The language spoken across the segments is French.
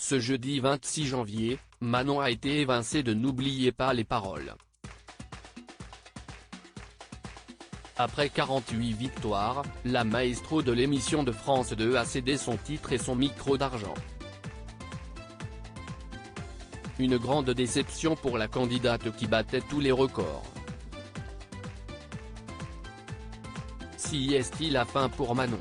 Ce jeudi 26 janvier, Manon a été évincée de N'oubliez pas les paroles. Après 48 victoires, la maestro de l'émission de France 2 a cédé son titre et son micro d'argent. Une grande déception pour la candidate qui battait tous les records. Si est-il la fin pour Manon?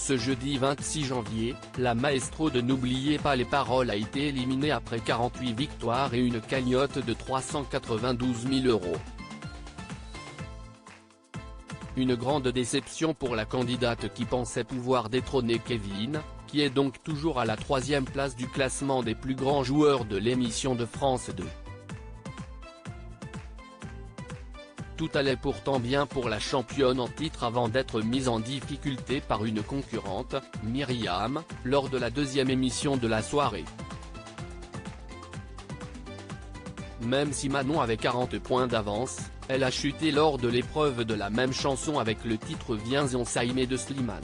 Ce jeudi 26 janvier, la maestro de N'oubliez pas les paroles a été éliminée après 48 victoires et une cagnotte de 392 000 €. Une grande déception pour la candidate qui pensait pouvoir détrôner Kevin, qui est donc toujours à la 3e place du classement des plus grands joueurs de l'émission de France 2. Tout allait pourtant bien pour la championne en titre avant d'être mise en difficulté par une concurrente, Myriam, lors de la 2e émission de la soirée. Même si Manon avait 40 points d'avance, elle a chuté lors de l'épreuve de la même chanson avec le titre Viens on s'aimer de Slimane.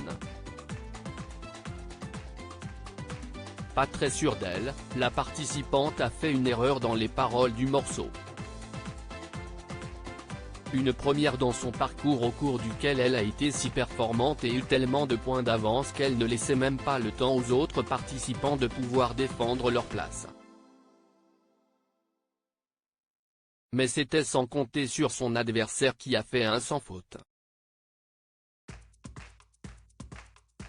Pas très sûre d'elle, la participante a fait une erreur dans les paroles du morceau. Une première dans son parcours au cours duquel elle a été si performante et eu tellement de points d'avance qu'elle ne laissait même pas le temps aux autres participants de pouvoir défendre leur place. Mais c'était sans compter sur son adversaire qui a fait un sans faute.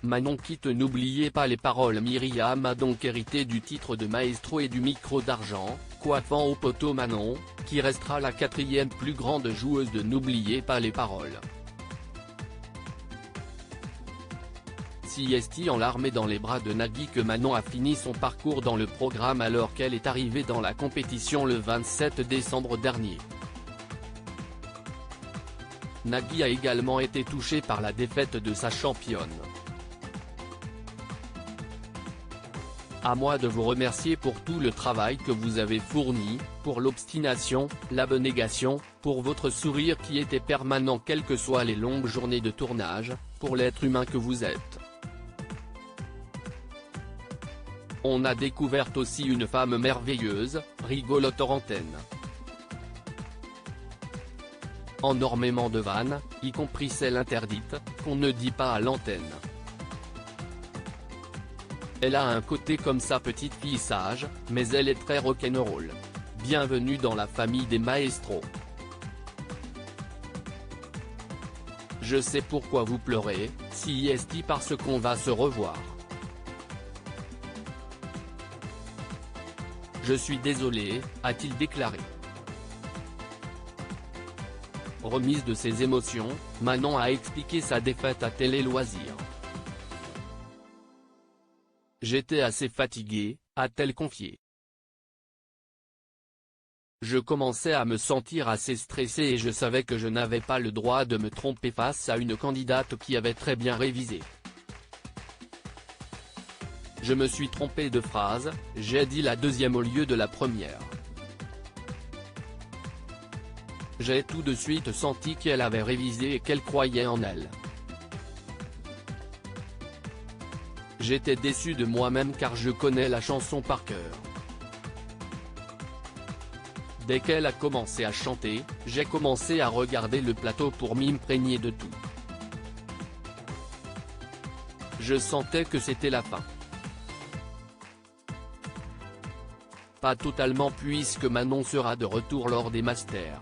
Manon quitte N'oubliez pas les paroles. Myriam a donc hérité du titre de maestro et du micro d'argent, coiffant au poteau Manon, qui restera la 4e plus grande joueuse de N'oubliez pas les paroles. Si est en larmes et dans les bras de Nagui que Manon a fini son parcours dans le programme alors qu'elle est arrivée dans la compétition le 27 décembre dernier. Nagui a également été touché par la défaite de sa championne. À moi de vous remercier pour tout le travail que vous avez fourni, pour l'obstination, l'abnégation, pour votre sourire qui était permanent quelles que soient les longues journées de tournage, pour l'être humain que vous êtes. On a découvert aussi une femme merveilleuse, rigolote hors antenne. Énormément de vannes, y compris celles interdites, qu'on ne dit pas à l'antenne. Elle a un côté comme sa petite fille sage, mais elle est très rock'n'roll. Bienvenue dans la famille des maestros. Je sais pourquoi vous pleurez, si est parce qu'on va se revoir. Je suis désolé, a-t-il déclaré. Remise de ses émotions, Manon a expliqué sa défaite à Télé Loisirs. J'étais assez fatiguée, a-t-elle confié. Je commençais à me sentir assez stressée et je savais que je n'avais pas le droit de me tromper face à une candidate qui avait très bien révisé. Je me suis trompée de phrase, j'ai dit la 2e au lieu de la première. J'ai tout de suite senti qu'elle avait révisé et qu'elle croyait en elle. J'étais déçu de moi-même car je connais la chanson par cœur. Dès qu'elle a commencé à chanter, j'ai commencé à regarder le plateau pour m'imprégner de tout. Je sentais que c'était la fin. Pas totalement puisque Manon sera de retour lors des Masters.